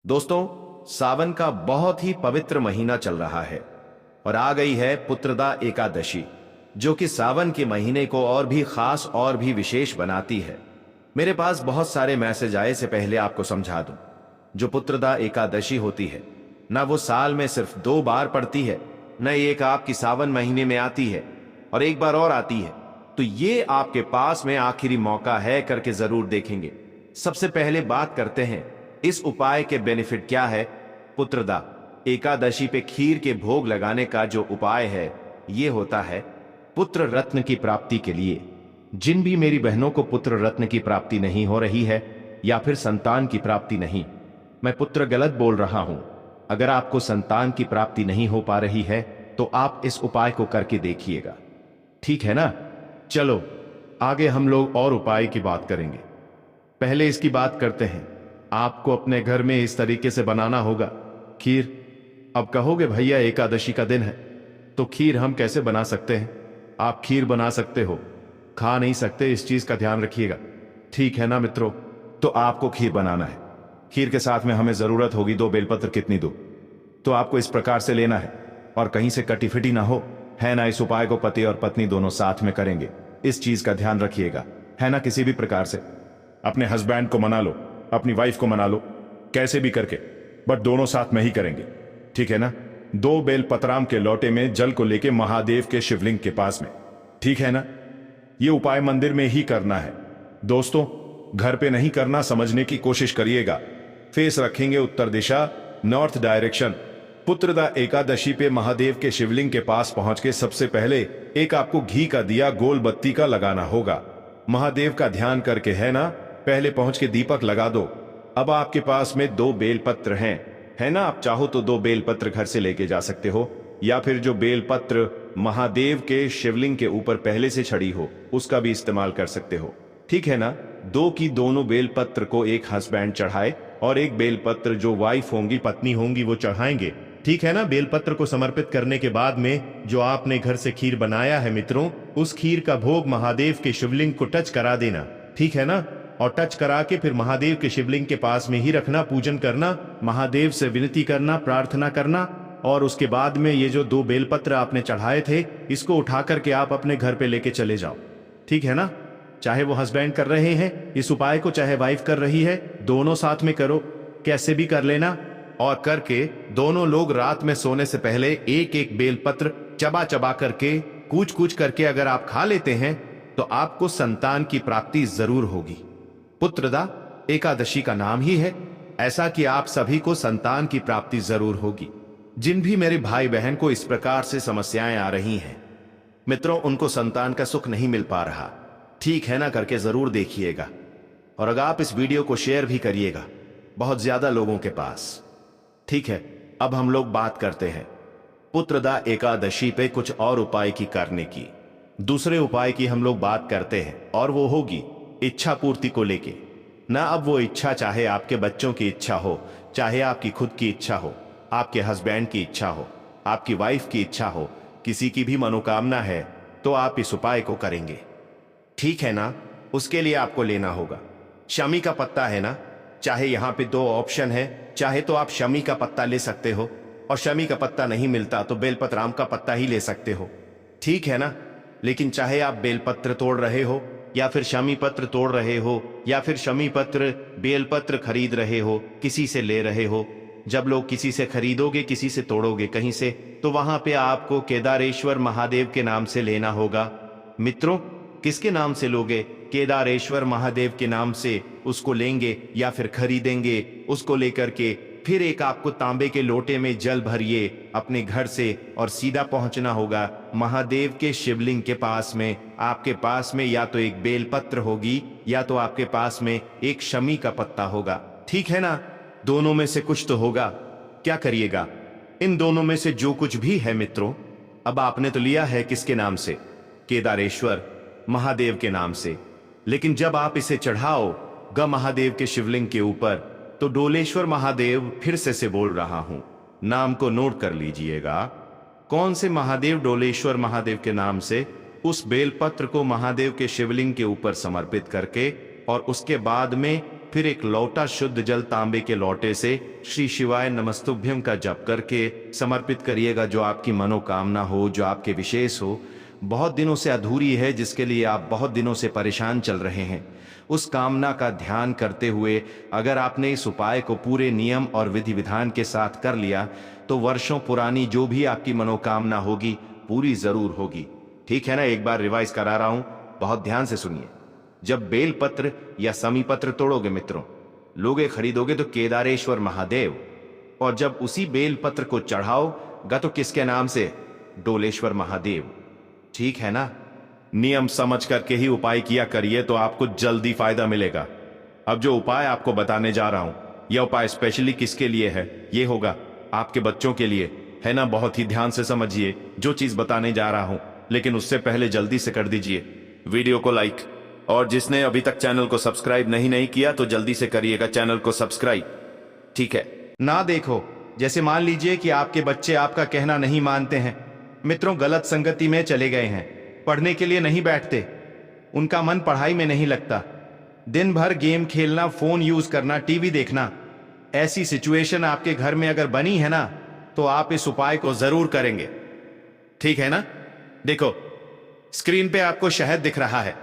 दोस्तों, सावन का बहुत ही पवित्र महीना चल रहा है और आ गई है पुत्रदा एकादशी, जो कि सावन के महीने को और भी खास और भी विशेष बनाती है। मेरे पास बहुत सारे मैसेज आए, से पहले आपको समझा दूं, जो पुत्रदा एकादशी होती है ना, वो साल में सिर्फ 2 बार पड़ती है, न एक आपकी सावन महीने में आती है और एक बार और आती है। तो ये आपके पास में आखिरी मौका है, करके जरूर देखेंगे। सबसे पहले बात करते हैं इस उपाय के बेनिफिट क्या है। पुत्रदा एकादशी पे खीर के भोग लगाने का जो उपाय है, ये होता है पुत्र रत्न की प्राप्ति के लिए। जिन भी मेरी बहनों को पुत्र रत्न की प्राप्ति नहीं हो रही है या फिर संतान की प्राप्ति नहीं, मैं पुत्र गलत बोल रहा हूं, अगर आपको संतान की प्राप्ति नहीं हो पा रही है तो आप इस उपाय को करके देखिएगा, ठीक है ना। चलो आगे हम लोग और उपाय की बात करेंगे। पहले इसकी बात करते हैं। आपको अपने घर में इस तरीके से बनाना होगा खीर। अब कहोगे भैया एकादशी का दिन है तो खीर हम कैसे बना सकते हैं। आप खीर बना सकते हो, खा नहीं सकते, इस चीज का ध्यान रखिएगा, ठीक है ना मित्रों। तो आपको खीर बनाना है। खीर के साथ में हमें जरूरत होगी 2 बेलपत्र। कितनी दो, तो आपको इस प्रकार से लेना है और कहीं से कटी फिटी ना हो, है ना। इस उपाय को पति और पत्नी दोनों साथ में करेंगे, इस चीज का ध्यान रखिएगा, है ना। किसी भी प्रकार से अपने हस्बैंड को मना लो, अपनी वाइफ को मना लो, कैसे भी करके, बट दोनों साथ में ही करेंगे, ठीक है ना। 2 बेल पतराम के लोटे में जल को लेके महादेव के शिवलिंग के पास में, ठीक है ना। ये उपाय मंदिर में ही करना है दोस्तों, घर पे नहीं करना, समझने की कोशिश करिएगा। फेस रखेंगे उत्तर दिशा, नॉर्थ डायरेक्शन। पुत्रदा एकादशी पे महादेव के शिवलिंग के पास पहुंच के सबसे पहले एक आपको घी का दिया गोल बत्ती का लगाना होगा। महादेव का ध्यान करके, है ना, पहले पहुंच के दीपक लगा दो। अब आपके पास में 2 बेलपत्र हैं, है ना। आप चाहो तो 2 बेलपत्र घर से लेके जा सकते हो, या फिर जो बेलपत्र महादेव के शिवलिंग के ऊपर पहले से छड़ी हो उसका भी इस्तेमाल कर सकते हो, ठीक है ना। 2 की दोनों बेलपत्र को एक हस्बैंड चढ़ाए और एक बेलपत्र जो वाइफ होंगी, पत्नी होंगी, वो चढ़ाएंगे, ठीक है ना। बेलपत्र को समर्पित करने के बाद में जो आपने घर से खीर बनाया है मित्रों, उस खीर का भोग महादेव के शिवलिंग को टच करा देना, ठीक है ना। और टच करा के फिर महादेव के शिवलिंग के पास में ही रखना, पूजन करना, महादेव से विनती करना, प्रार्थना करना। और उसके बाद में ये जो 2 बेलपत्र आपने चढ़ाए थे, इसको उठा करके आप अपने घर पे लेके चले जाओ, ठीक है ना। चाहे वो हस्बैंड कर रहे हैं इस उपाय को, चाहे वाइफ कर रही है, दोनों साथ में करो, कैसे भी कर लेना। और करके दोनों लोग रात में सोने से पहले एक एक बेलपत्र चबा चबा करके, कूच कूच करके अगर आप खा लेते हैं तो आपको संतान की प्राप्ति जरूर होगी। पुत्रदा एकादशी का नाम ही है ऐसा कि आप सभी को संतान की प्राप्ति जरूर होगी। जिन भी मेरे भाई बहन को इस प्रकार से समस्याएं आ रही हैं मित्रों, उनको संतान का सुख नहीं मिल पा रहा, ठीक है ना, करके जरूर देखिएगा। और अगर आप इस वीडियो को शेयर भी करिएगा बहुत ज्यादा लोगों के पास, ठीक है। अब हम लोग बात करते हैं पुत्रदा एकादशी पे कुछ और उपाय की करने की। दूसरे उपाय की हम लोग बात करते हैं और वो होगी इच्छा पूर्ति को लेके ना। अब वो इच्छा चाहे आपके बच्चों की इच्छा हो, चाहे आपकी खुद की इच्छा हो, आपके हस्बैंड की इच्छा हो, आपकी वाइफ की इच्छा हो, किसी की भी मनोकामना है तो आप इस उपाय को करेंगे, ठीक है ना। उसके लिए आपको लेना होगा शमी का पत्ता, है ना। चाहे यहाँ पे 2 ऑप्शन है, चाहे तो आप शमी का पत्ता ले सकते हो, और शमी का पत्ता नहीं मिलता तो बेलपत्र का पत्ता ही ले सकते हो, ठीक है ना। लेकिन चाहे आप बेलपत्र तोड़ रहे हो या फिर शमी पत्र तोड़ रहे हो या फिर शमी पत्र बेलपत्र खरीद रहे हो, किसी से ले रहे हो, जब लोग किसी से खरीदोगे, किसी से तोड़ोगे कहीं से, तो वहां पे आपको केदारेश्वर महादेव के नाम से लेना होगा मित्रों। किसके नाम से लोगे? केदारेश्वर महादेव के नाम से उसको लेंगे या फिर खरीदेंगे। उसको लेकर के फिर एक आपको तांबे के लोटे में जल भरिए अपने घर से और सीधा पहुंचना होगा महादेव के शिवलिंग के पास में। आपके पास में या तो एक बेलपत्र होगी या तो आपके पास में एक शमी का पत्ता होगा, ठीक है ना। दोनों में से कुछ तो होगा। क्या करिएगा? इन दोनों में से जो कुछ भी है मित्रों, अब आपने तो लिया है किसके नाम से? केदारेश्वर महादेव के नाम से। लेकिन जब आप इसे चढ़ाओ ग महादेव के शिवलिंग के ऊपर, तो डोलेश्वर महादेव, फिर से बोल रहा हूं, नाम को नोट कर लीजिएगा। कौन से महादेव? डोलेश्वर महादेव के नाम से उस बेलपत्र को महादेव के शिवलिंग के ऊपर समर्पित करके और उसके बाद में फिर एक लोटा शुद्ध जल तांबे के लोटे से श्री शिवाय नमस्तुभ्यम का जप करके समर्पित करिएगा। जो आपकी मनोकामना हो, जो आपके विशेष हो, बहुत दिनों से अधूरी है, जिसके लिए आप बहुत दिनों से परेशान चल रहे हैं, उस कामना का ध्यान करते हुए अगर आपने इस उपाय को पूरे नियम और विधि विधान के साथ कर लिया तो वर्षों पुरानी जो भी आपकी मनोकामना होगी पूरी जरूर होगी। ठीक है ना? एक बार रिवाइज करा रहा हूं, बहुत ध्यान से सुनिए। जब बेलपत्र या समीपत्र तोड़ोगे मित्रों, लोगे खरीदोगे तो केदारेश्वर महादेव, और जब उसी बेलपत्र को चढ़ाओगा तो किसके नाम से? डोलेश्वर महादेव। ठीक है ना? नियम समझ करके ही उपाय किया करिए तो आपको जल्दी फायदा मिलेगा। अब जो उपाय आपको बताने जा रहा हूं, यह उपाय स्पेशली किसके लिए है? ये होगा आपके बच्चों के लिए, है ना? बहुत ही ध्यान से समझिए जो चीज बताने जा रहा हूं, लेकिन उससे पहले जल्दी से कर दीजिए वीडियो को लाइक, और जिसने अभी तक चैनल को सब्सक्राइब नहीं किया तो जल्दी से करिएगा चैनल को सब्सक्राइब। ठीक है ना? देखो, जैसे मान लीजिए कि आपके बच्चे आपका कहना नहीं मानते हैं मित्रों, गलत संगति में चले गए हैं, पढ़ने के लिए नहीं बैठते, उनका मन पढ़ाई में नहीं लगता, दिन भर गेम खेलना, फोन यूज करना, टीवी देखना, ऐसी सिचुएशन आपके घर में अगर बनी है ना तो आप इस उपाय को जरूर करेंगे। ठीक है ना? देखो स्क्रीन पे आपको शहद दिख रहा है,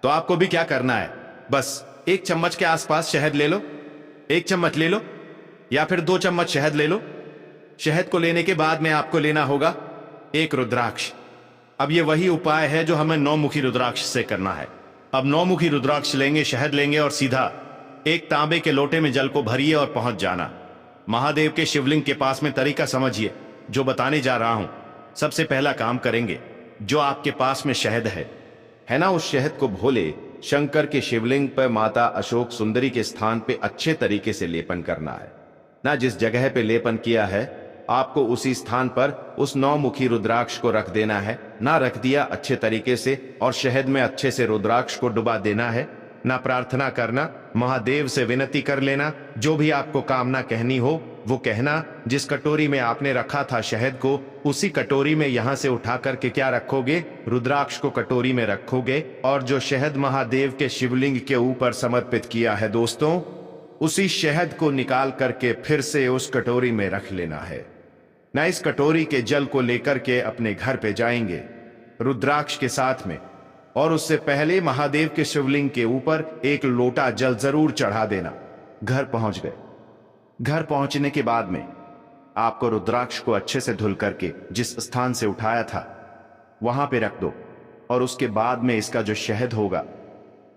तो आपको भी क्या करना है, बस 1 चम्मच के आसपास शहद ले लो। 1 चम्मच ले लो या फिर 2 चम्मच शहद ले लो। शहद को लेने के बाद में आपको लेना होगा एक रुद्राक्ष। अब ये वही उपाय है जो हमें 9 मुखी रुद्राक्ष से करना है। अब 9 मुखी रुद्राक्ष लेंगे, शहद लेंगे और सीधा एक तांबे के लोटे में जल को भरिए और पहुंच जाना महादेव के शिवलिंग के पास में। तरीका समझिए जो बताने जा रहा हूं। सबसे पहला काम करेंगे, जो आपके पास में शहद है ना, उस शहद को भोले शंकर के शिवलिंग पर माता अशोक सुंदरी के स्थान पे अच्छे तरीके से लेपन करना है ना। जिस जगह पे लेपन किया है आपको उसी स्थान पर उस 9 मुखी रुद्राक्ष को रख देना है ना। रख दिया अच्छे तरीके से और शहद में अच्छे से रुद्राक्ष को डुबा देना है ना। प्रार्थना करना, महादेव से विनती कर लेना, जो भी आपको कामना कहनी हो वो कहना। जिस कटोरी में आपने रखा था शहद को, उसी कटोरी में यहां से उठा करके क्या रखोगे? रुद्राक्ष को कटोरी में रखोगे, और जो शहद महादेव के शिवलिंग के ऊपर समर्पित किया है दोस्तों, उसी शहद को निकाल करके फिर से उस कटोरी में रख लेना है ना। इस कटोरी के जल को लेकर के अपने घर पे जाएंगे रुद्राक्ष के साथ में, और उससे पहले महादेव के शिवलिंग के ऊपर एक लोटा जल जरूर चढ़ा देना। घर पहुंच गए। घर पहुंचने के बाद में आपको रुद्राक्ष को अच्छे से धुल करके जिस स्थान से उठाया था वहां पे रख दो, और उसके बाद में इसका जो शहद होगा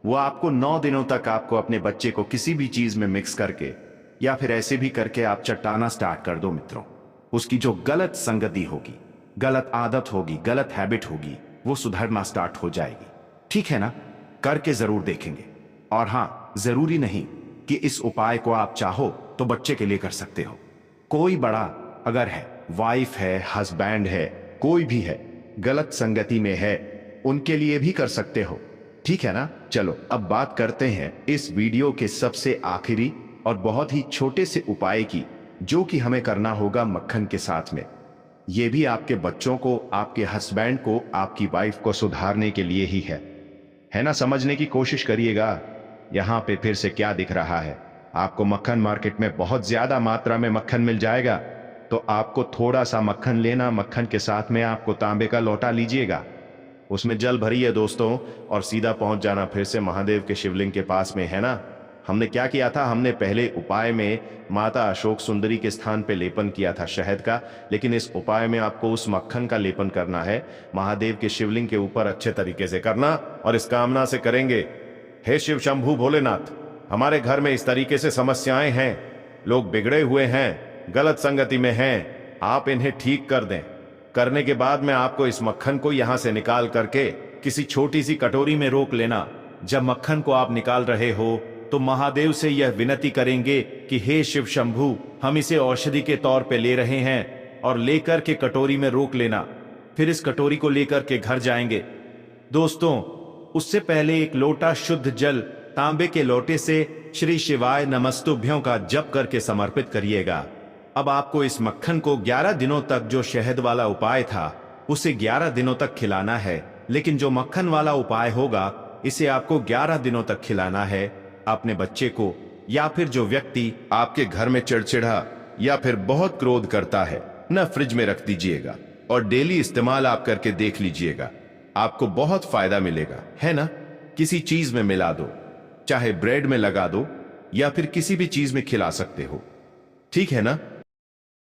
वो आपको 9 दिनों तक आपको अपने बच्चे को किसी भी चीज में मिक्स करके या फिर ऐसे भी करके आप चट्टाना स्टार्ट कर दो मित्रों। उसकी जो गलत संगति होगी, गलत आदत होगी, गलत हैबिट होगी, वो सुधरना स्टार्ट हो जाएगी। ठीक है ना? करके जरूर देखेंगे। और हां, जरूरी नहीं कि इस उपाय को आप चाहो तो बच्चे के लिए कर सकते हो। कोई बड़ा अगर है, वाइफ है, हस्बैंड है, कोई भी है, गलत संगति में है, उनके लिए भी कर सकते हो। ठीक है ना? चलो अब बात करते हैं इस वीडियो के सबसे आखिरी और बहुत ही छोटे से उपाय की, जो कि हमें करना होगा मक्खन के साथ में। यह भी आपके बच्चों को, आपके हस्बैंड को, आपकी वाइफ को सुधारने के लिए ही है ना? समझने की कोशिश करिएगा। यहां पे फिर से क्या दिख रहा है आपको? मक्खन मार्केट में बहुत ज्यादा मात्रा में मक्खन मिल जाएगा, तो आपको थोड़ा सा मक्खन लेना। मक्खन के साथ में आपको तांबे का लोटा लीजिएगा, उसमें जल भरिए दोस्तों, और सीधा पहुंच जाना फिर से महादेव के शिवलिंग के पास में, है ना? हमने क्या किया था? हमने पहले उपाय में माता अशोक सुंदरी के स्थान पे लेपन किया था शहद का, लेकिन इस उपाय में आपको उस मक्खन का लेपन करना है महादेव के शिवलिंग के ऊपर अच्छे तरीके से करना, और इस कामना से करेंगे, हे शिव शंभु भोलेनाथ, हमारे घर में इस तरीके से समस्याएं हैं, लोग बिगड़े हुए हैं, गलत संगति में हैं, आप इन्हें ठीक कर दें। करने के बाद में आपको इस मक्खन को यहां से निकाल करके किसी छोटी सी कटोरी में रोक लेना। जब मक्खन को आप निकाल रहे हो तो महादेव से यह विनती करेंगे कि हे शिव शंभु, हम इसे औषधि के तौर पे ले रहे हैं, और लेकर के कटोरी में रोक लेना। फिर इस कटोरी को लेकर के घर जाएंगे दोस्तों। उससे पहले एक लोटा शुद्ध जल तांबे के लोटे से श्री शिवाय नमस्तुभ्यों का जप करके समर्पित करिएगा। अब आपको इस मक्खन को 11 दिनों तक, जो शहद वाला उपाय था उसे 11 दिनों तक खिलाना है, लेकिन जो मक्खन वाला उपाय होगा इसे आपको 11 दिनों तक खिलाना है। अपने बच्चे को या फिर जो व्यक्ति आपके घर में चिड़चिड़ा या फिर बहुत क्रोध करता है न फ्रिज में रख दीजिएगा और डेली इस्तेमाल आप करके देख लीजिएगा, आपको बहुत फायदा मिलेगा, है ना। किसी चीज में मिला दो, चाहे ब्रेड में लगा दो या फिर किसी भी चीज में खिला सकते हो, ठीक है ना।